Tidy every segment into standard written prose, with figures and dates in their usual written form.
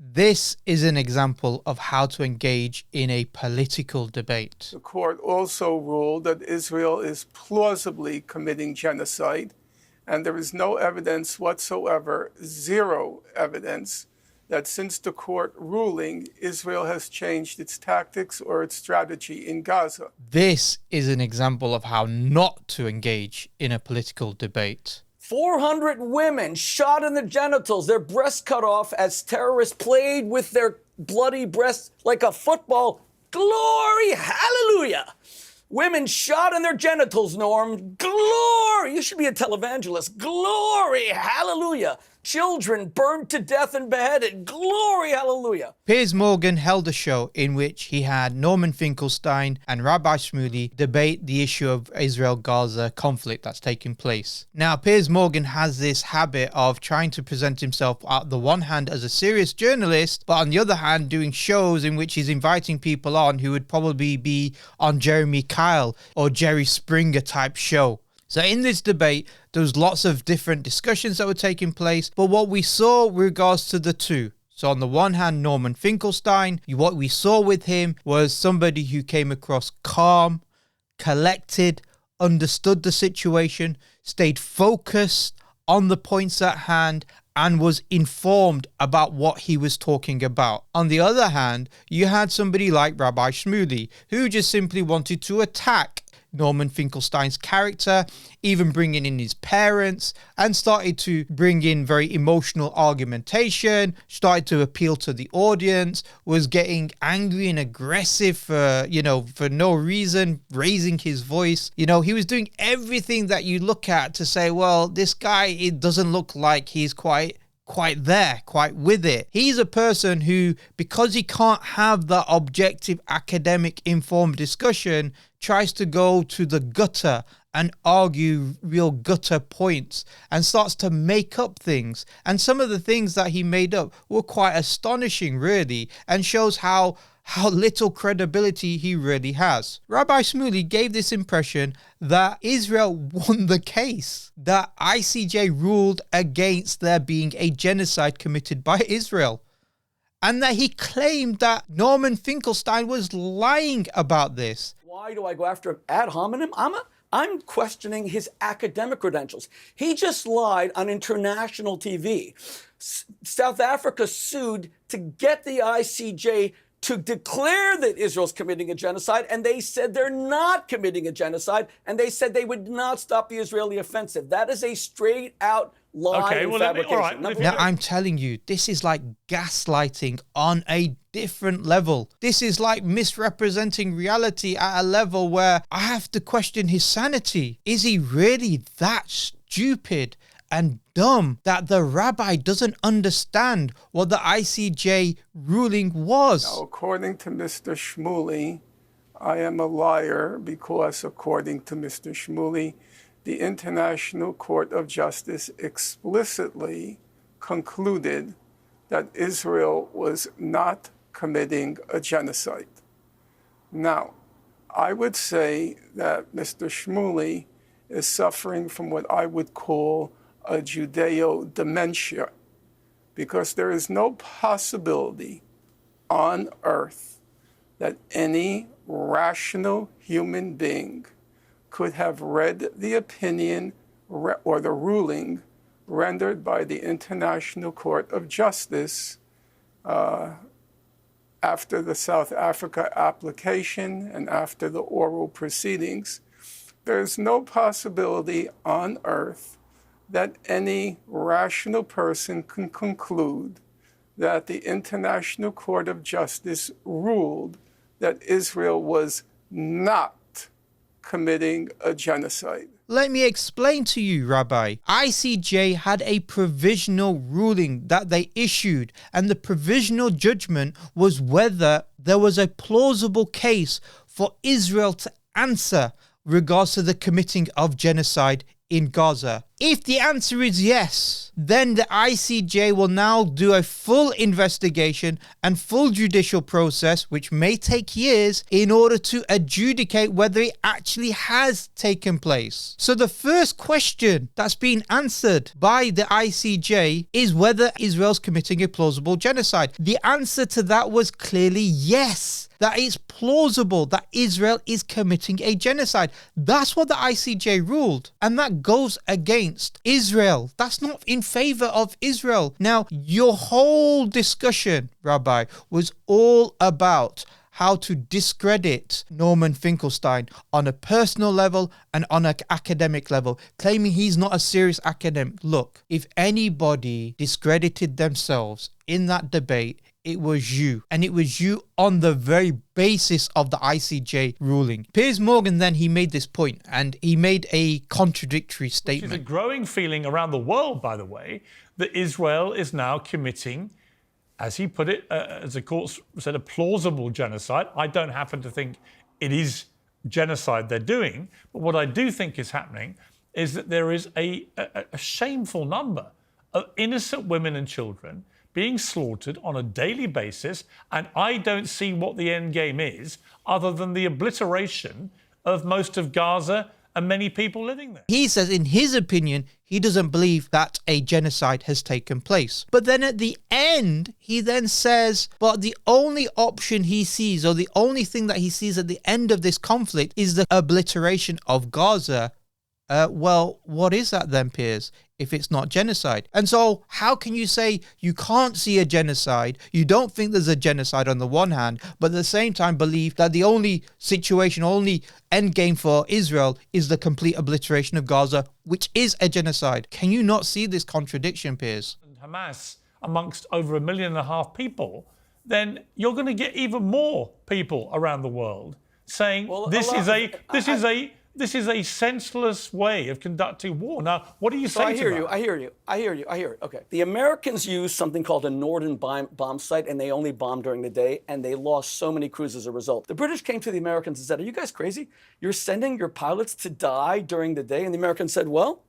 This is an example of how to engage in a political debate. The court also ruled that Israel is plausibly committing genocide, and there is no evidence whatsoever, zero evidence, that since the court ruling, Israel has changed its tactics or its strategy in Gaza. This is an example of how not to engage in a political debate. 400 women shot in the genitals, their breasts cut off as terrorists played with their bloody breasts like a football. Glory, hallelujah. Women shot in their genitals, Norm. Glory. You should be a televangelist. Glory, hallelujah. Children burned to death and beheaded. Glory, hallelujah. Piers Morgan held a show in which he had Norman Finkelstein and Rabbi Schmuley debate the issue of Israel-Gaza conflict that's taking place. Now, Piers Morgan has this habit of trying to present himself on the one hand as a serious journalist, but on the other hand doing shows in which he's inviting people on who would probably be on Jeremy Kyle or Jerry Springer type show. So in this debate, there was lots of different discussions that were taking place, but what we saw with regards to the two, so on the one hand, Norman Finkelstein, what we saw with him was somebody who came across calm, collected, understood the situation, stayed focused on the points at hand, and was informed about what he was talking about. On the other hand, you had somebody like Rabbi Schmuley, who just simply wanted to attack Norman Finkelstein's character, even bringing in his parents, and started to bring in very emotional argumentation, started to appeal to the audience, was getting angry and aggressive for no reason, raising his voice. He was doing everything that you look at to say, well, this guy, it doesn't look like he's quite with it. He's a person who, because he can't have the objective, academic, informed discussion, tries to go to the gutter and argue real gutter points and starts to make up things. And some of the things that he made up were quite astonishing, really, and shows how little credibility he really has. Rabbi Schmuley gave this impression that Israel won the case, that ICJ ruled against there being a genocide committed by Israel, and that he claimed that Norman Finkelstein was lying about this. Why do I go after him ad hominem? I'm questioning his academic credentials. He just lied on international TV. South Africa sued to get the ICJ to declare that Israel's committing a genocide, and they said they're not committing a genocide, and they said they would not stop the Israeli offensive. That is a straight-out lie and fabrication. Now, I'm telling you, this is like gaslighting on a different level. This is like misrepresenting reality at a level where I have to question his sanity. Is he really that stupid and dumb that the rabbi doesn't understand what the ICJ ruling was? Now, according to Mr. Schmuley, I am a liar because, according to Mr. Schmuley, the International Court of Justice explicitly concluded that Israel was not committing a genocide. Now, I would say that Mr. Schmuley is suffering from what I would call a Judeo-dementia, because there is no possibility on earth that any rational human being could have read the opinion or the ruling rendered by the International Court of Justice after the South Africa application and after the oral proceedings. There's no possibility on earth that any rational person can conclude that the International Court of Justice ruled that Israel was not committing a genocide. Let me explain to you, Rabbi. ICJ had a provisional ruling that they issued, and the provisional judgment was whether there was a plausible case for Israel to answer regards to the committing of genocide in Gaza? If the answer is yes, then the ICJ will now do a full investigation and full judicial process, which may take years, in order to adjudicate whether it actually has taken place. So the first question that's been answered by the ICJ is whether Israel's committing a plausible genocide. The answer to that was clearly yes. That it's plausible that Israel is committing a genocide. That's what the ICJ ruled. And that goes against Israel. That's not in favor of Israel. Now, your whole discussion, Rabbi, was all about how to discredit Norman Finkelstein on a personal level and on an academic level, claiming he's not a serious academic. Look, if anybody discredited themselves in that debate, it was you. And it was you on the very basis of the ICJ ruling. Piers Morgan, then, he made this point, and he made a contradictory statement. There's a growing feeling around the world, by the way, that Israel is now committing, as he put it, as the court said, a plausible genocide. I don't happen to think it is genocide they're doing, but what I do think is happening is that there is a shameful number of innocent women and children being slaughtered on a daily basis, and I don't see what the end game is other than the obliteration of most of Gaza and many people living there. He says, in his opinion, he doesn't believe that a genocide has taken place. But then at the end, he then says, but the only option he sees, or the only thing that he sees at the end of this conflict, is the obliteration of Gaza. Well, what is that then, Piers, if it's not genocide? And so how can you say you can't see a genocide, you don't think there's a genocide on the one hand, but at the same time believe that the only situation, only end game for Israel is the complete obliteration of Gaza, which is a genocide? Can you not see this contradiction, Piers? Hamas amongst over 1.5 million people, then you're going to get even more people around the world saying this is a senseless way of conducting war. Now, what do you say to that? I hear you. Okay. The Americans used something called a Norden bomb site, and they only bombed during the day, and they lost so many crews as a result. The British came to the Americans and said, are you guys crazy? You're sending your pilots to die during the day? And the Americans said, well,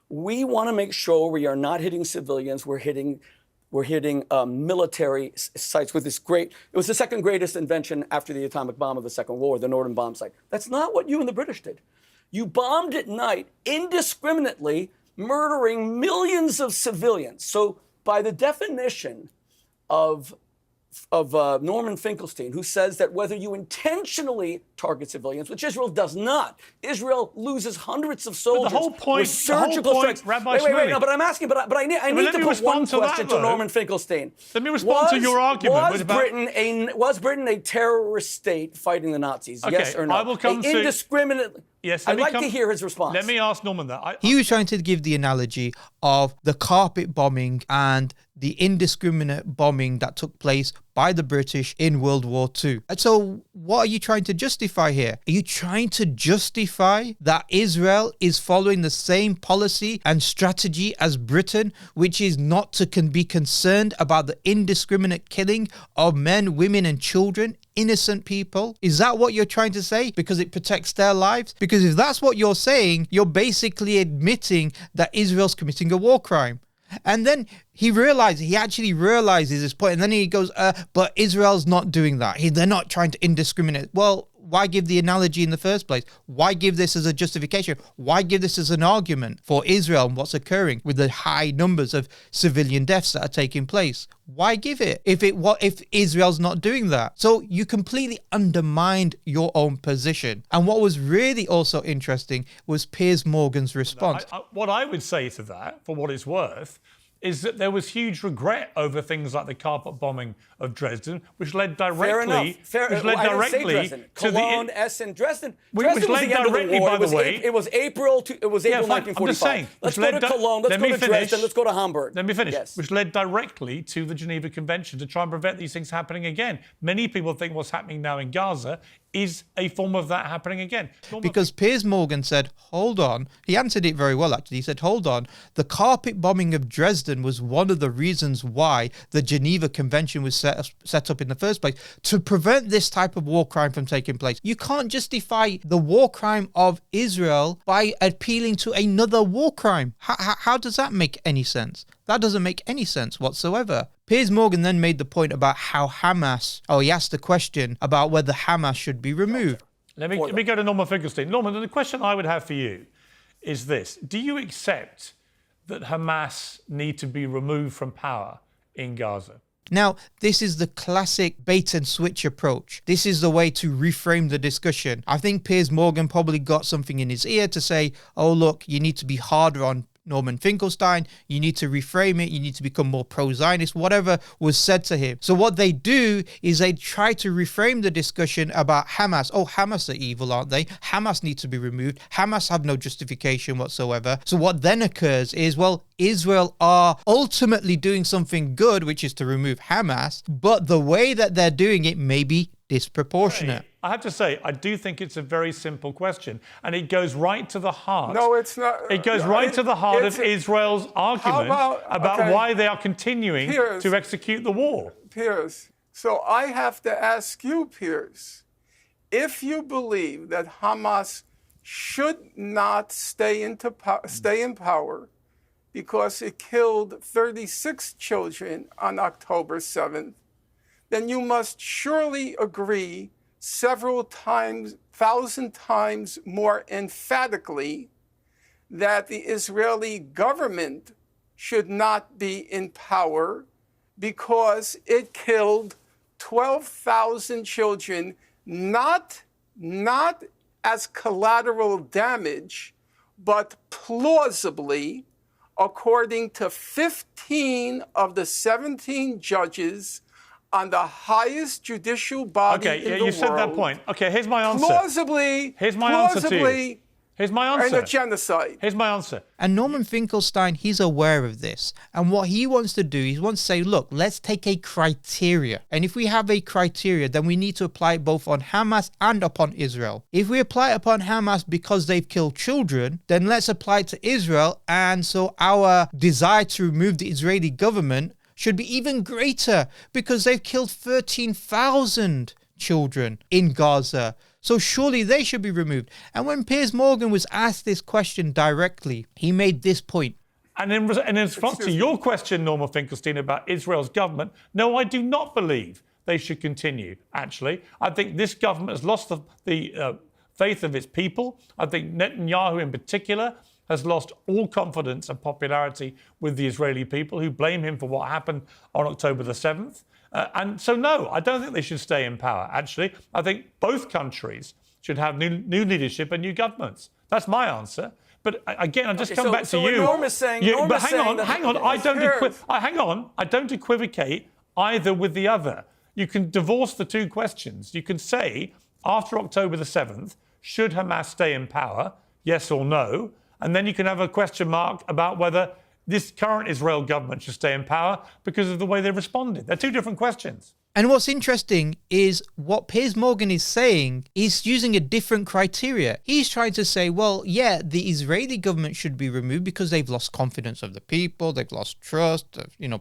we want to make sure we are not hitting civilians. We're hitting military sites with this it was the second greatest invention after the atomic bomb of the Second World War, the Norden bomb site. That's not what you and the British did. You bombed at night indiscriminately, murdering millions of civilians. So by the definition of Norman Finkelstein, who says that whether you intentionally target civilians, which Israel does not, Israel loses hundreds of soldiers. But the whole point, with surgical strikes. Rabbi Wait, no, but I'm asking, but I need to put one question to Norman Finkelstein. Let me respond to your argument. Was Britain a terrorist state fighting the Nazis? Okay, yes or no? I will come to indiscriminately. Yes, I'd like to hear his response. Let me ask Norman that. He was trying to give the analogy of the carpet bombing and the indiscriminate bombing that took place by the British in World War II. And so what are you trying to justify here? Are you trying to justify that Israel is following the same policy and strategy as Britain, which is not to be concerned about the indiscriminate killing of men, women, and children, innocent people? Is that what you're trying to say? Because it protects their lives? Because if that's what you're saying, you're basically admitting that Israel's committing a war crime. And then he actually realizes this point, and then he goes, but Israel's not doing that. They're not trying to indiscriminate. Well, why give the analogy in the first place? Why give this as a justification? Why give this as an argument for Israel and what's occurring with the high numbers of civilian deaths that are taking place? Why give it if Israel's not doing that? So you completely undermined your own position. And what was really also interesting was Piers Morgan's response. What I would say to that, for what it's worth, is that there was huge regret over things like the carpet bombing of Dresden, which led directly to Cologne, Essen, Dresden. Which led directly, by the way. It was April 1945. I'm just saying. Let's go to Cologne. Let's go to Dresden. Let's go to Hamburg. Let me finish. Yes. Which led directly to the Geneva Convention to try and prevent these things happening again. Many people think what's happening now in Gaza is a form of that happening again. Because Piers Morgan said, hold on. He answered it very well, actually. He said, hold on. The carpet bombing of Dresden 2000 was one of the reasons why the Geneva Convention was set up in the first place, to prevent this type of war crime from taking place. You can't justify the war crime of Israel by appealing to another war crime. How does that make any sense? That doesn't make any sense whatsoever. Piers Morgan then made the point about how he asked the question about whether Hamas should be removed. Let me go to Norman Finkelstein. Norman, the question I would have for you is this. Do you accept that Hamas need to be removed from power in Gaza? Now, this is the classic bait and switch approach. This is the way to reframe the discussion. I think Piers Morgan probably got something in his ear to say, oh, look, you need to be harder on Norman Finkelstein, you need to reframe it, you need to become more pro-Zionist, whatever was said to him. So what they do is they try to reframe the discussion about Hamas. Oh, Hamas are evil, aren't they? Hamas need to be removed. Hamas have no justification whatsoever. So what then occurs is, well, Israel are ultimately doing something good, which is to remove Hamas, but the way that they're doing it may be disproportionate. I have to say, I do think it's a very simple question, and it goes right to the heart. No, it's not. It goes right to the heart of Israel's argument about why they are continuing to execute the war. Piers, so I have to ask you, Piers, if you believe that Hamas should not stay in power because it killed 36 children on October 7th, then you must surely agree several times, 1,000 times more emphatically that the Israeli government should not be in power because it killed 12,000 children, not as collateral damage, but plausibly, according to 15 of the 17 judges on the highest judicial body in the world. Okay, you said that point. Okay, here's my answer. Here's my answer to you. Here's my answer. And a genocide. Here's my answer. And Norman Finkelstein, he's aware of this. And what he wants to do, he wants to say, look, let's take a criteria. And if we have a criteria, then we need to apply it both on Hamas and upon Israel. If we apply it upon Hamas because they've killed children, then let's apply it to Israel. And so our desire to remove the Israeli government should be even greater because they've killed 13,000 children in Gaza. So surely they should be removed. And when Piers Morgan was asked this question directly, he made this point. And in response to your question, Norman Finkelstein, about Israel's government, no, I do not believe they should continue, actually. I think this government has lost the faith of its people. I think Netanyahu in particular has lost all confidence and popularity with the Israeli people, who blame him for what happened on October the 7th. And so, no, I don't think they should stay in power, actually. I think both countries should have new leadership and new governments. That's my answer. But again, I'll just come back to you. Norm is saying, but hang on. I don't equivocate either with the other. You can divorce the two questions. You can say, after October the 7th, should Hamas stay in power, yes or no? And then you can have a question mark about whether this current Israel government should stay in power because of the way they responded. They're two different questions. And what's interesting is what Piers Morgan is saying is using a different criteria. He's trying to say, well, yeah, the Israeli government should be removed because they've lost confidence of the people, they've lost trust,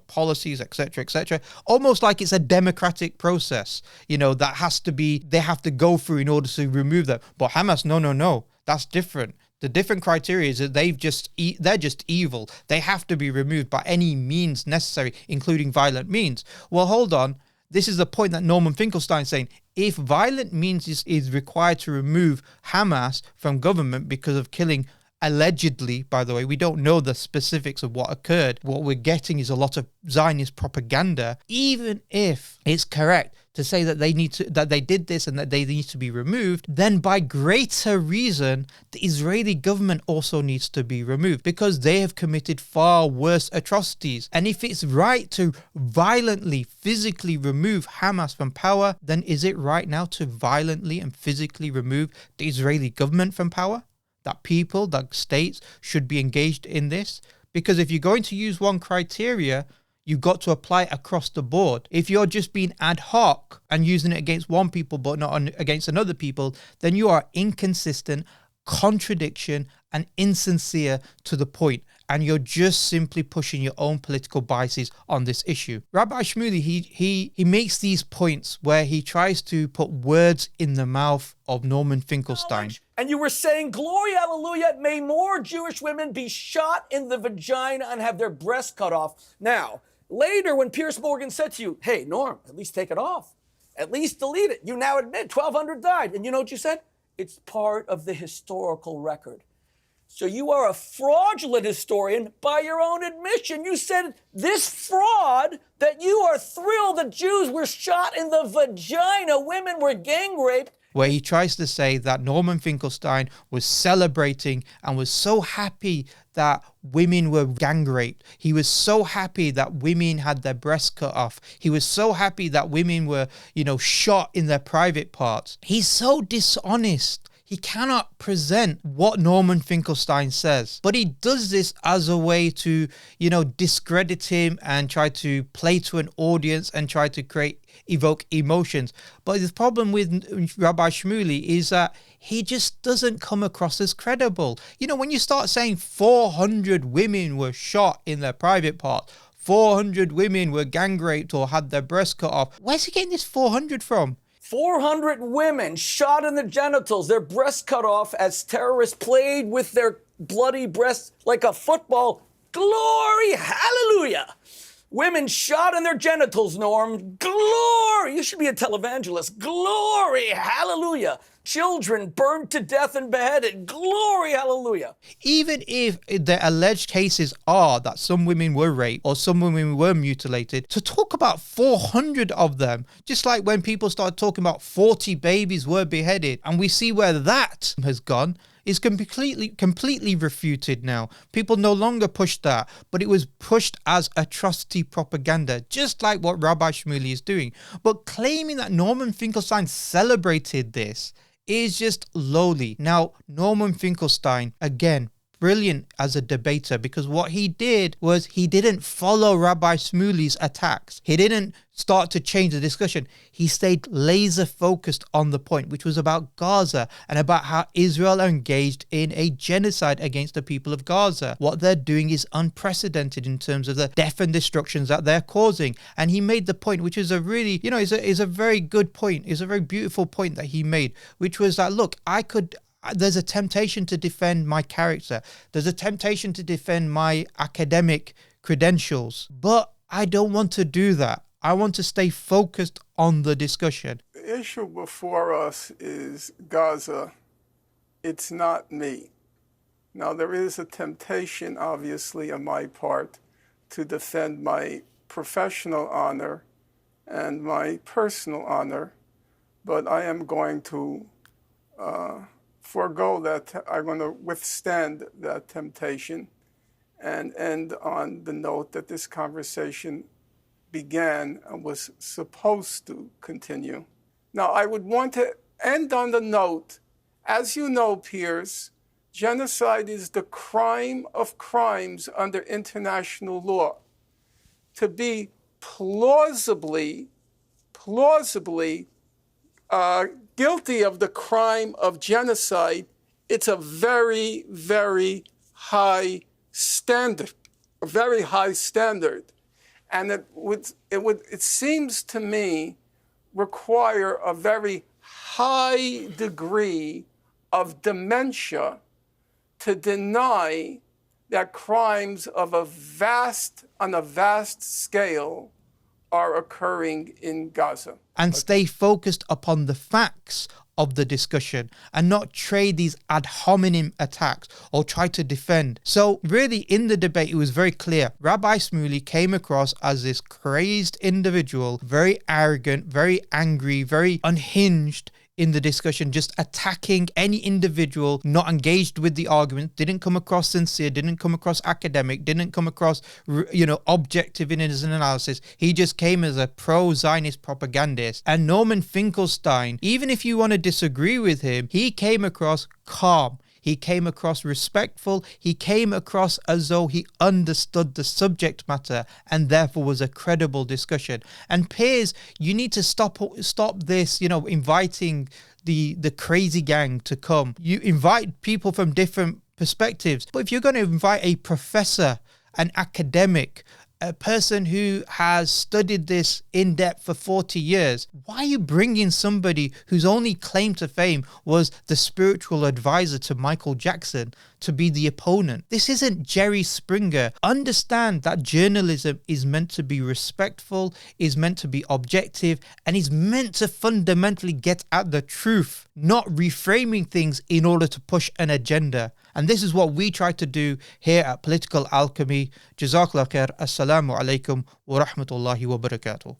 policies, etc., etc. Almost like it's a democratic process, that they have to go through in order to remove them. But Hamas, no, that's different. The different criteria is that they're just evil. They have to be removed by any means necessary, including violent means. Well, hold on. This is the point that Norman Finkelstein is saying. If violent means is required to remove Hamas from government because of killing, allegedly, by the way, we don't know the specifics of what occurred. What we're getting is a lot of Zionist propaganda. Even if it's correct to say that they did this and that they need to be removed, then by greater reason, the Israeli government also needs to be removed because they have committed far worse atrocities. And if it's right to violently, physically remove Hamas from power, then is it right now to violently and physically remove the Israeli government from power? That people, that states should be engaged in this? Because if you're going to use one criteria, you've got to apply it across the board. If you're just being ad hoc and using it against one people but not against another people, then you are inconsistent, contradiction, and insincere to the point. and you're just simply pushing your own political biases on this issue. Rabbi Schmuley, he makes these points where he tries to put words in the mouth of Norman Finkelstein. And you were saying, glory, hallelujah, may more Jewish women be shot in the vagina and have their breasts cut off. Now, later when Piers Morgan said to you, hey, Norm, at least take it off. At least delete it. You now admit 1,200 died. And you know what you said? It's part of the historical record. So you are a fraudulent historian by your own admission. You said this fraud that you are thrilled that Jews were shot in the vagina, women were gang raped. Where he tries to say that Norman Finkelstein was celebrating and was so happy that women were gang raped. He was so happy that women had their breasts cut off. He was so happy that women were, shot in their private parts. He's so dishonest. He cannot present what Norman Finkelstein says, but he does this as a way to, discredit him and try to play to an audience and try to evoke emotions. But the problem with Rabbi Schmuley is that he just doesn't come across as credible. When you start saying 400 women were shot in their private parts, 400 women were gang raped or had their breasts cut off, where's he getting this 400 from? 400 women shot in the genitals, their breasts cut off as terrorists played with their bloody breasts like a football. Glory, hallelujah. Women shot in their genitals, Norm. Glory. You should be a televangelist. Glory, hallelujah. Children burned to death and beheaded. Glory, hallelujah. Even if the alleged cases are that some women were raped or some women were mutilated, to talk about 400 of them, just like when people start talking about 40 babies were beheaded, and we see where that has gone, is completely refuted now. People no longer push that, but it was pushed as atrocity propaganda, just like what Rabbi Schmuley is doing. But claiming that Norman Finkelstein celebrated this is just lowly. Now, Norman Finkelstein, again, brilliant as a debater, because what he did was he didn't follow Rabbi Schmuley's attacks. He didn't start to change the discussion. He stayed laser focused on the point, which was about Gaza and about how Israel are engaged in a genocide against the people of Gaza. What they're doing is unprecedented in terms of the death and destructions that they're causing. And he made the point, which is a really, is a very good point, is a very beautiful point that he made, which was that, look, there's a temptation to defend my character. There's a temptation to defend my academic credentials, but I don't want to do that. I want to stay focused on the discussion. The issue before us is Gaza. It's not me. Now, there is a temptation, obviously, on my part to defend my professional honor and my personal honor, but I am going to forego that. I'm going to withstand that temptation and end on the note that this conversation began and was supposed to continue. Now, I would want to end on the note, as you know, Piers, genocide is the crime of crimes under international law. To be plausibly guilty of the crime of genocide, it's a very, very high standard, a very high standard. And it seems to me, require a very high degree of dementia to deny that crimes on a vast scale are occurring in Gaza. And stay focused upon the facts of the discussion and not trade these ad hominem attacks or try to defend. So really in the debate, it was very clear. Rabbi Schmuley came across as this crazed individual, very arrogant, very angry, very unhinged in the discussion, just attacking any individual not engaged with the argument, didn't come across sincere, didn't come across academic, didn't come across, objective in his analysis. He just came as a pro-Zionist propagandist. And Norman Finkelstein, even if you want to disagree with him, he came across calm. He came across respectful. He came across as though he understood the subject matter and therefore was a credible discussion. And Piers, you need to stop this, inviting the crazy gang to come. You invite people from different perspectives. But if you're going to invite a professor, an academic, a person who has studied this in depth for 40 years, why are you bringing somebody whose only claim to fame was the spiritual advisor to Michael Jackson to be the opponent? This isn't Jerry Springer. Understand that journalism is meant to be respectful, is meant to be objective, and is meant to fundamentally get at the truth, not reframing things in order to push an agenda. And this is what we try to do here at Political Alchemy. Jazakallah khair. Assalamu alaikum wa rahmatullahi wa barakatuh.